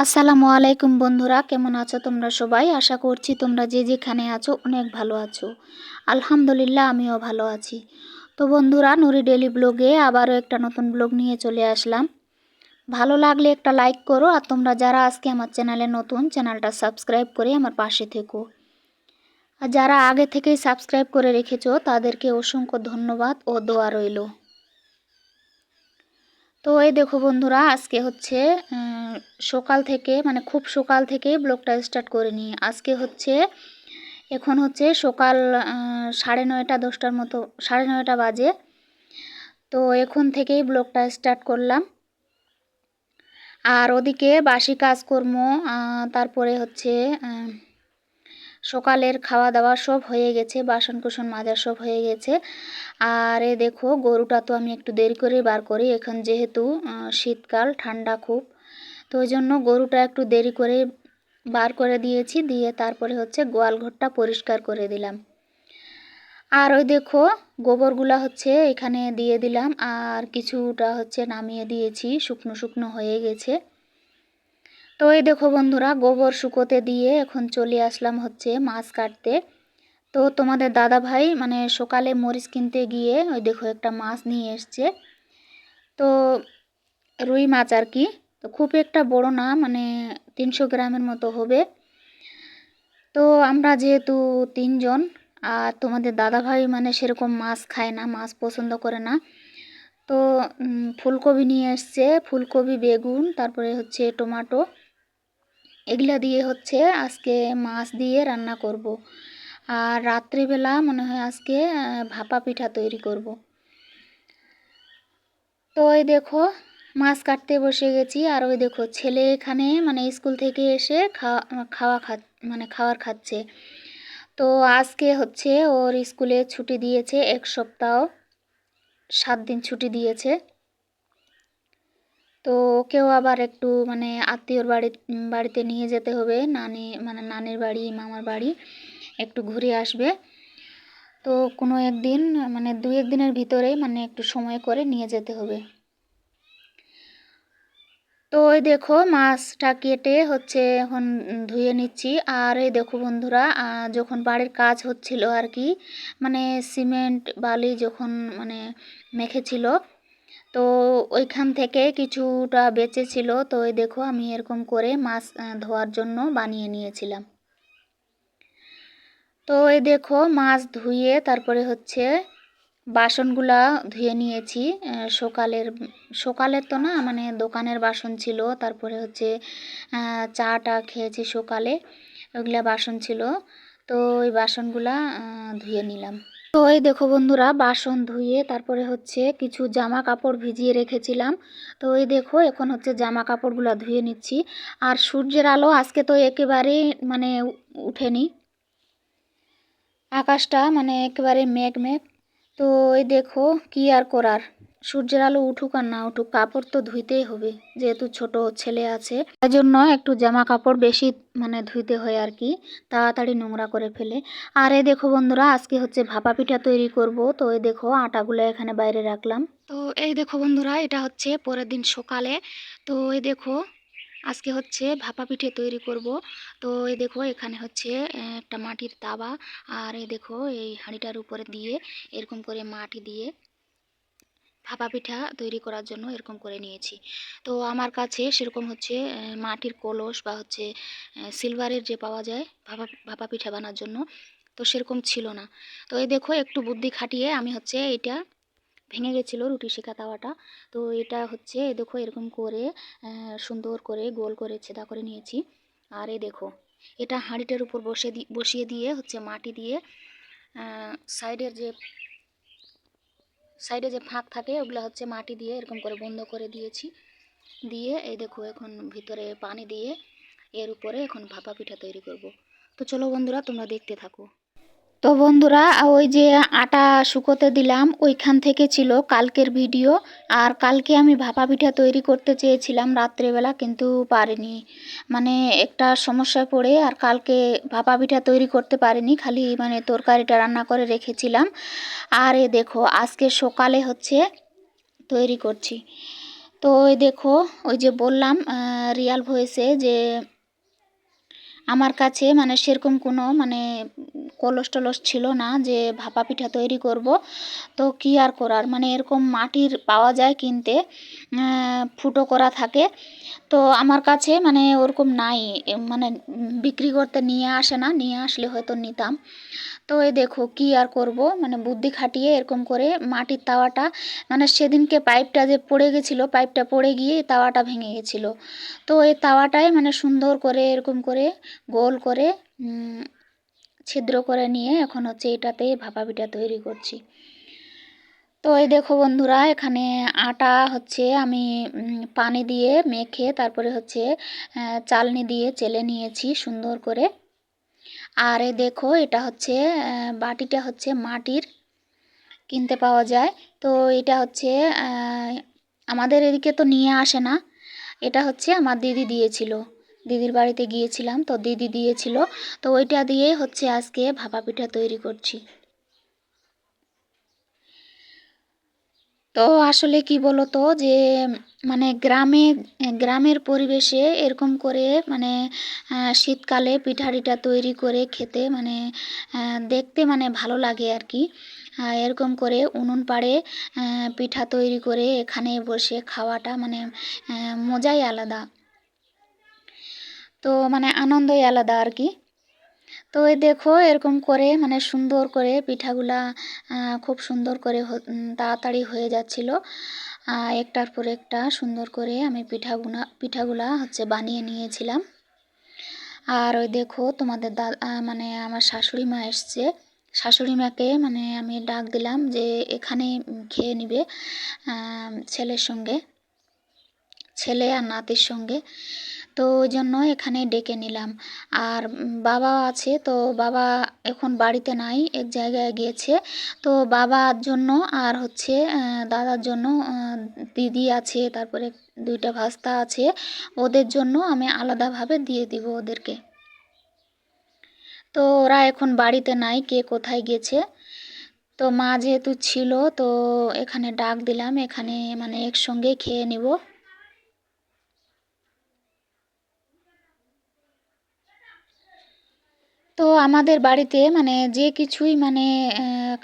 আসসালামু আলাইকুম বন্ধুরা, কেমন আছো তোমরা সবাই? আশা করছি তোমরা যে যেখানে আছো অনেক ভালো আছো। আলহামদুলিল্লাহ, আমিও ভালো আছি। তো বন্ধুরা, নুরি ডেলি ব্লগে আবারও একটা নতুন ব্লগ নিয়ে চলে আসলাম। ভালো লাগলে একটা লাইক করো, আর তোমরা যারা আজকে আমার চ্যানেলে নতুন, চ্যানেলটা সাবস্ক্রাইব করে আমার পাশে থেকো। আর যারা আগে থেকেই সাবস্ক্রাইব করে রেখেছো তাদেরকে অসংখ্য ধন্যবাদ ও দোয়া রইল। তো এই দেখো বন্ধুরা, আজকে হচ্ছে সকাল থেকে, মানে খুব সকাল থেকে ব্লগটা স্টার্ট করে নিই। আজকে হচ্ছে এখন হচ্ছে সকাল 9:30 10টার মতো, 9:30 বাজে। তো এখন থেকেই ব্লগটা স্টার্ট করলাম। আর ওদিকে বাসি কাজকর্ম, তারপরে হচ্ছে সকালের খাওয়া দাওয়া সব হয়ে গেছে, বাসন কুসন মাজা সব হয়ে গেছে। আর এ দেখো, গরুটা তো আমি একটু দেরি করে বার করি, এখন যেহেতু শীতকাল, ঠান্ডা খুব, তো ওই জন্য গরুটা একটু দেরি করে বার করে দিয়েছি, দিয়ে তারপরে হচ্ছে গোয়াল ঘরটা পরিষ্কার করে দিলাম। আর ওই দেখো, গোবরগুলা হচ্ছে এখানে দিয়ে দিলাম, আর কিছুটা হচ্ছে নামিয়ে দিয়েছি, শুকনো শুকনো হয়ে গেছে। তো এই দেখো বন্ধুরা, গোবর শুকোতে দিয়ে এখন চলে আসলাম হচ্ছে মাছ কাটতে। তো তোমাদের দাদা ভাই মানে সকালে মরিচ কিনতে গিয়ে ওই দেখো একটা মাছ নিয়ে এসছে। তো রুই মাছ আর কি। তো খুব একটা বড় না, মানে 300 গ্রামের মতো হবে। তো আমরা যেহেতু 3 জন, আর তোমাদের দাদা ভাই মানে সেরকম মাছ খায় না, মাছ পছন্দ করে না। তো ফুলকপি নিয়ে এসছে, ফুলকপি, বেগুন, তারপরে হচ্ছে টমেটো, এগুলা দিয়ে হচ্ছে আজকে মাছ দিয়ে রান্না করব। আর রাত্রিবেলা মনে হয় আজকে ভাপা পিঠা তৈরি করব। তো ওই দেখো, মাছ কাটতে বসে গেছি। আর ওই দেখো, ছেলে এখানে মানে স্কুল থেকে এসে খাবার খাচ্ছে। তো আজকে হচ্ছে ওর স্কুলে ছুটি দিয়েছে, 1 সপ্তাহ 7 দিন ছুটি দিয়েছে। তো ওকেও আবার একটু মানে আত্মীয়র বাড়িতে নিয়ে যেতে হবে, নানির বাড়ি, মামার বাড়ি একটু ঘুরে আসবে। তো কোনো একদিন মানে 2-1 দিনের ভিতরে মানে একটু সময় করে নিয়ে যেতে হবে। তো ওই দেখো, মাছটা কেটে হচ্ছে এখন ধুয়ে নিচ্ছি। আর এই দেখো বন্ধুরা, যখন বাড়ির কাজ হচ্ছিল আর কি, মানে সিমেন্ট বালি যখন মানে মেখেছিল, তো ওইখান থেকে কিছুটা বেঁচে ছিল। তো ওই দেখো, আমি এরকম করে মাছ ধোয়ার জন্য বানিয়ে নিয়েছিলাম। তো এই দেখো, মাছ ধুয়ে তারপরে হচ্ছে বাসনগুলা ধুয়ে নিয়েছি। সকালের তো না, মানে দোকানের বাসন ছিল, তারপরে হচ্ছে চাটা খেয়েছি সকালে, ওইগুলা বাসন ছিল। তো ওই বাসনগুলা ধুয়ে নিলাম। তো এই দেখো বন্ধুরা, বাসন ধুয়ে তারপরে হচ্ছে কিছু জামা কাপড় ভিজিয়ে রেখেছিলাম। তো এই দেখো, এখন হচ্ছে জামা কাপড়গুলা ধুয়ে নিচ্ছি। আর সূর্যের আলো আজকে তো একেবারে মানে উঠেনি, আকাশটা মানে একেবারে মেঘ মেঘ। তো এই দেখো, কি আর করার, সূর্যের আলো উঠুক আর না উঠুক, কাপড় তো ধুইতেই হবে, যেহেতু ছোট ছেলে আছে তাই জন্য একটু জামা কাপড় বেশি মানে ধুইতে হয় আর কি, তাড়াতাড়ি নোংরা করে ফেলে। আর এই দেখো বন্ধুরা, আজকে হচ্ছে ভাপা পিঠা তৈরি করব। তো এই দেখো, আটাগুলো এখানে বাইরে রাখলাম। তো এই দেখো বন্ধুরা, এটা হচ্ছে পরের দিন সকালে। তো এই দেখো, আজকে হচ্ছে ভাপা পিঠে তৈরি করব। তো এই দেখো, এখানে হচ্ছে একটা মাটির তাওয়া, আর এই দেখো এই হাঁড়িটার উপরে দিয়ে এরকম করে মাটি দিয়ে ভাপা পিঠা তৈরি করার জন্য এরকম করে নিয়েছি। তো আমার কাছে সেরকম হচ্ছে মাটির কলস বা হচ্ছে সিলভারের যে পাওয়া যায় ভাপা পিঠা বানার জন্য, তো সেরকম ছিল না। তো এই দেখো, একটু বুদ্ধি খাটিয়ে আমি হচ্ছে এটা ভেঙে গেছিলো রুটি সেকা তাওয়াটা। তো এটা হচ্ছে এই দেখো এরকম করে সুন্দর করে গোল করে ছেদা করে নিয়েছি। আর এই দেখো, এটা হাঁড়িটার উপর বসিয়ে দিয়ে হচ্ছে মাটি দিয়ে সাইডের যে সাইডে যে ফাঁক থাকে ওগুলো হচ্ছে মাটি দিয়ে এরকম করে বন্ধ করে দিয়েছি। দিয়ে এই দেখো, এখন ভিতরে পানি দিয়ে এর উপরে এখন ভাপা পিঠা তৈরি করব। তো চলো বন্ধুরা, তোমরা দেখতে থাকো। তো বন্ধুরা, ওই যে আটা শুকোতে দিলাম, ওইখান থেকে ছিল কালকের ভিডিও। আর কালকে আমি ভাপা পিঠা তৈরি করতে চেয়েছিলাম রাত্রেবেলা, কিন্তু পারিনি, মানে একটা সমস্যায় পড়ে আর কালকে ভাপা পিঠা তৈরি করতে পারিনি, খালি মানে তরকারিটা রান্না করে রেখেছিলাম। আর এ দেখো, আজকে সকালে হচ্ছে তৈরি করছি। তো ওই দেখো, ওই যে বললাম রিয়াল ভয়েসে যে আমার কাছে মানে সেরকম কোনো মানে কলস টলস ছিল না যে ভাপা পিঠা তৈরি করব। তো কি আর করার, মানে এরকম মাটির পাওয়া যায় কিনতে, ফুটো করা থাকে। তো আমার কাছে মানে ওরকম নাই, মানে বিক্রি করতে নিয়ে আসে না, নিয়ে আসলে হয়তো নিতাম। তো এই দেখো কি আর করব, মানে বুদ্ধি খাটিয়ে এরকম করে মাটির তাওয়াটা, মানে সেদিনকে পাইপটা যে পড়ে গেছিলো, পাইপটা পড়ে গিয়ে তাওয়াটা ভেঙে গেছিলো। তো এই তাওয়াটাই মানে সুন্দর করে এরকম করে গোল করে ছিদ্র করে নিয়ে এখন হচ্ছে এটাতে ভাপা পিঠা তৈরি করছি। তো এই দেখো বন্ধুরা, এখানে আটা হচ্ছে আমি পানি দিয়ে মেখে তারপরে হচ্ছে চালনি দিয়ে চেলে নিয়েছি সুন্দর করে। আর এই দেখো এটা হচ্ছে বাটিটা হচ্ছে মাটির, কিনতে পাওয়া যায়। তো এটা হচ্ছে আমাদের এদিকে তো নিয়ে আসে না, এটা হচ্ছে আমার দিদি দিয়েছিল, দিদির বাড়িতে গিয়েছিলাম তো দিদি দিয়েছিল। তো ওইটা দিয়েই হচ্ছে আজকে ভাপা পিঠা তৈরি করছি। তো আসলে কি বলতো যে মানে গ্রামের পরিবেশে এরকম করে মানে শীতকালে পিঠা টিঠা তৈরি করে খেতে মানে দেখতে মানে ভালো লাগে আর কি। এরকম করে উনুন পাড়ে পিঠা তৈরি করে এখানে বসে খাওয়াটা মানে মজাই আলাদা, তো মানে আনন্দই আলাদা আর কি। তো এই দেখো এরকম করে মানে সুন্দর করে পিঠাগুলা খুব সুন্দর করে তাড়াতাড়ি হয়ে যাচ্ছিল, একটার পর একটা সুন্দর করে আমি পিঠাগুলা হচ্ছে বানিয়ে নিয়েছিলাম। আর ওই দেখো তোমাদের মানে আমার শাশুড়ি মা এসছে, শাশুড়ি মাকে মানে আমি ডাক দিলাম যে এখানে খেয়ে নিবে ছেলের সঙ্গে, ছেলে আর নাতির সঙ্গে। তো ওই জন্য এখানে ডেকে নিলাম। আর বাবা আছে, তো বাবা এখন বাড়িতে নাই, এক জায়গায় গিয়েছে। তো বাবার জন্য আর হচ্ছে দাদার জন্য দিদি আছে, তারপরে দুইটা ভাস্তা আছে, ওদের জন্য আমি আলাদাভাবে দিয়ে দিব ওদেরকে। তো ওরা এখন বাড়িতে নাই, কে কোথায় গেছে। তো মা যেহেতু ছিল তো এখানে ডাক দিলাম, এখানে মানে একসঙ্গে খেয়ে নিব। তো আমাদের বাড়িতে মানে যে কিছুই মানে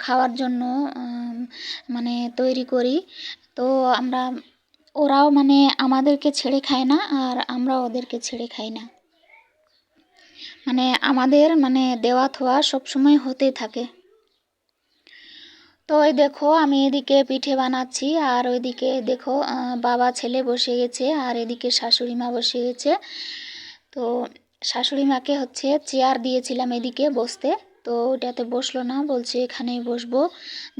খাওয়ার জন্য মানে তৈরি করি, তো আমরা ওরাও মানে আমাদেরকে ছেড়ে খায় না আর আমরা ওদেরকে ছেড়ে খাই না, মানে আমাদের মানে দেওয়া থোয়া সবসময় হতেই থাকে। তো এই দেখো আমি এদিকে পিঠে বানাচ্ছি আর ওইদিকে দেখো বাবা ছেলে বসে গেছে আর এদিকে শাশুড়ি মা বসে গেছে। তো শাশুড়ি মাকে হচ্ছে চেয়ার দিয়েছিলাম এদিকে বসতে, তো ওটাতে বসলো না, বলছে এখানেই বসবো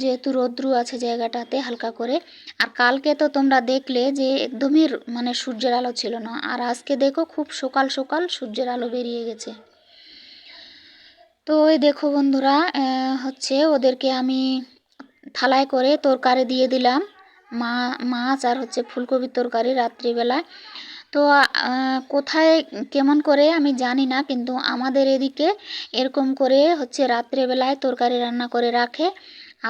যেহেতু রৌদ্রু আছে জায়গাটাতে হালকা করে। আর কালকে তো তোমরা দেখলে যে একদমই মানে সূর্যের আলো ছিল না, আর আজকে দেখো খুব সকাল সকাল সূর্যের আলো বেরিয়ে গেছে। তো ওই দেখো বন্ধুরা হচ্ছে ওদেরকে আমি থালায় করে তরকারি দিয়ে দিলাম, মাছ আর হচ্ছে ফুলকপির তরকারি রাত্রিবেলায়। তো কোথায় কেমন করে আমি জানি না, কিন্তু আমাদের এদিকে এরকম করে হচ্ছে রাত্রেবেলায় তরকারি রান্না করে রাখে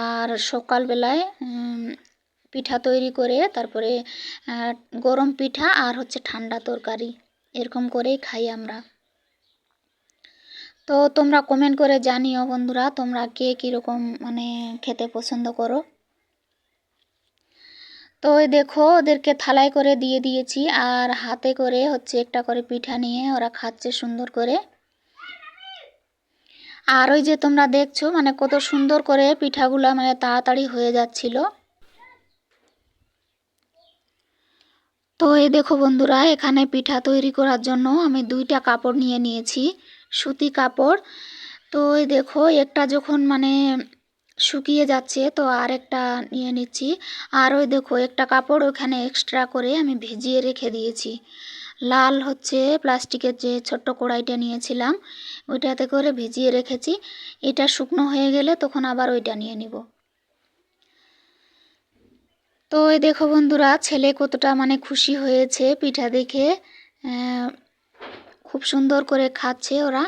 আর সকালবেলায় পিঠা তৈরি করে তারপরে গরম পিঠা আর হচ্ছে ঠান্ডা তরকারি এরকম করেই খাই আমরা। তো তোমরা কমেন্ট করে জানিও বন্ধুরা, তোমরা কে কীরকম মানে খেতে পছন্দ করো। তো ওই দেখো ওদেরকে থালায় করে দিয়ে দিয়েছি আর হাতে করে হচ্ছে একটা করে পিঠা নিয়ে ওরা খাচ্ছে সুন্দর করে। আর ওই যে তোমরা দেখছো মানে কত সুন্দর করে পিঠাগুলা মানে তাড়াতাড়ি হয়ে যাচ্ছিল। তো এই দেখো বন্ধুরা, এখানে পিঠা তৈরি করার জন্য আমি দুইটা কাপড় নিয়ে নিয়েছি, সুতি কাপড়। তো এই দেখো একটা যখন মানে শুকিয়ে যাচ্ছে তো আর একটা নিয়ে নিচ্ছি। আর ওই দেখো একটা কাপড় ওখানে এক্সট্রা করে আমি ভিজিয়ে রেখে দিয়েছি, লাল হচ্ছে প্লাস্টিকের যে ছোট্ট কড়াইটা নিয়েছিলাম ওইটাতে করে ভিজিয়ে রেখেছি। এটা শুকনো হয়ে গেলে তখন আবার ওইটা নিয়ে নিব। তো এই দেখো বন্ধুরা, ছেলে কতটা মানে খুশি হয়েছে পিঠা দেখে, খুব সুন্দর করে খাচ্ছে ওরা।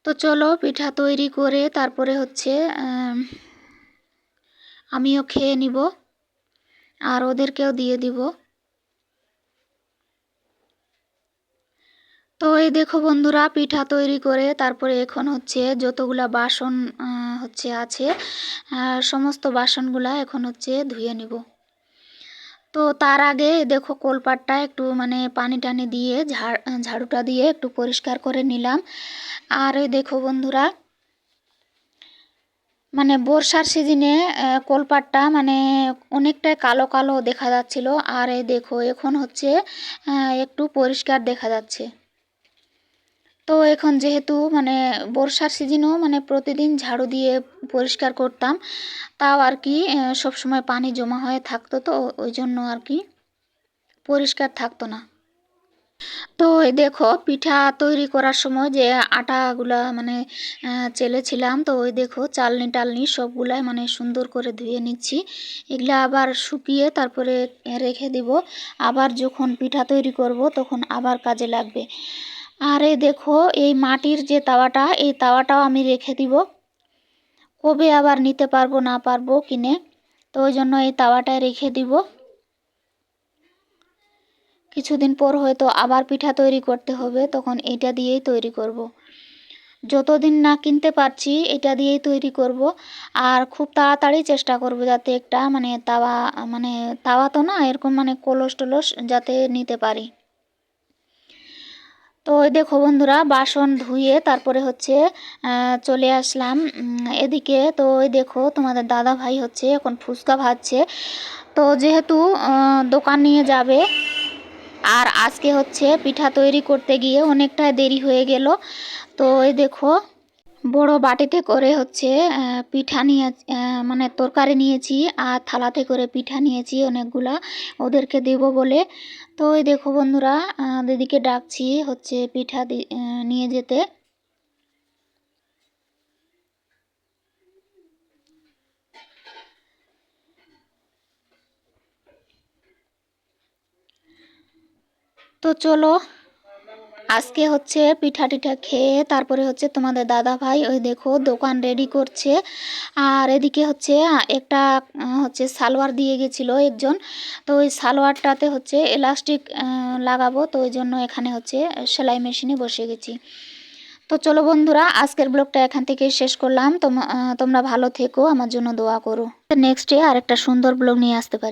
তো চলো পিঠা তৈরি করে তারপরে হচ্ছে আমিও খেয়ে নিব। আর ওদেরকেও দিয়ে দিব। তো এই দেখো বন্ধুরা, পিঠা তৈরি করে তারপরে এখন হচ্ছে যতগুলা বাসন আছে সমস্ত বাসনগুলা এখন হচ্ছে ধুয়ে নিব। তো তার আগে দেখো কলপাটটা একটু মানে পানি টানি দিয়ে ঝাড়ুটা দিয়ে একটু পরিষ্কার করে নিলাম। আর এই দেখো বন্ধুরা, মানে বর্ষার সিজনে কলপাটটা মানে অনেকটাই কালো কালো দেখা যাচ্ছিল। আর এই দেখো এখন হচ্ছে একটু পরিষ্কার দেখা যাচ্ছে। তো এখন যেহেতু মানে বর্ষার সিজনেও মানে প্রতিদিন ঝাড়ু দিয়ে পরিষ্কার করতাম, তাও আর কি সবসময় পানি জমা হয়ে থাকতো, তো ওই জন্য আর কি পরিষ্কার থাকতো না। তো এই দেখো পিঠা তৈরি করার সময় যে আটাগুলা মানে চেলেছিলাম, তো ওই দেখো চালনি টালনি সবগুলাই মানে সুন্দর করে ধুয়ে নিচ্ছি। এগুলা আবার শুকিয়ে তারপরে রেখে দিব, আবার যখন পিঠা তৈরি করব তখন আবার কাজে লাগবে। আর এই দেখো এই মাটির যে তাওয়াটা, এই তাওয়াটাও আমি রেখে দিব, কবে আবার নিতে পারবো না পারবো কিনে, তো ওই জন্য এই তাওয়াটায় রেখে দিব। কিছুদিন পর হয়তো আবার পিঠা তৈরি করতে হবে, তখন এটা দিয়েই তৈরি করব। যতদিন না কিনতে পারছি এটা দিয়েই তৈরি করব। আর খুব তাড়াতাড়ি চেষ্টা করব যাতে একটা মানে তাওয়া তো না, এরকম মানে কলস টলস যাতে নিতে পারি। তো ওই দেখো বন্ধুরা, বাসন ধুয়ে তারপরে হচ্ছে চলে আসলাম এদিকে। তো ওই দেখো তোমাদের দাদা ভাই হচ্ছে এখন ফুচকা ভাজছে। তো যেহেতু দোকান নিয়ে যাবে, আর আজকে হচ্ছে পিঠা তৈরি করতে গিয়ে অনেকটা দেরি হয়ে গেল। তো এই দেখো বড় বাটিতে করে হচ্ছে পিঠা নিয়ে মানে তরকারি নিয়েছি, আর থালাতে করে পিঠা নিয়েছি অনেকগুলা ওদেরকে দেব বলে। তো এই দেখো বন্ধুরা, দিদিকে ডাকছি হচ্ছে পিঠা নিয়ে যেতে। তো চলো আজকে হচ্ছে পিঠা টিঠা খেয়ে তারপরে হচ্ছে তোমাদের দাদা ভাই ওই দেখো দোকান রেডি করছে। আর এদিকে হচ্ছে একটা হচ্ছে সালোয়ার দিয়ে গেছিলো একজন, তো ওই সালোয়ারটাতে হচ্ছে এলাস্টিক লাগাবো, তো ওই জন্য এখানে হচ্ছে সেলাই মেশিনে বসে গেছি। তো চলো বন্ধুরা, আজকের ব্লগটা এখান থেকে শেষ করলাম। তোমরা ভালো থেকো, আমার জন্য দোয়া করো। নেক্সট ডে আরেকটা সুন্দর ব্লগ নিয়ে আসতে পারি।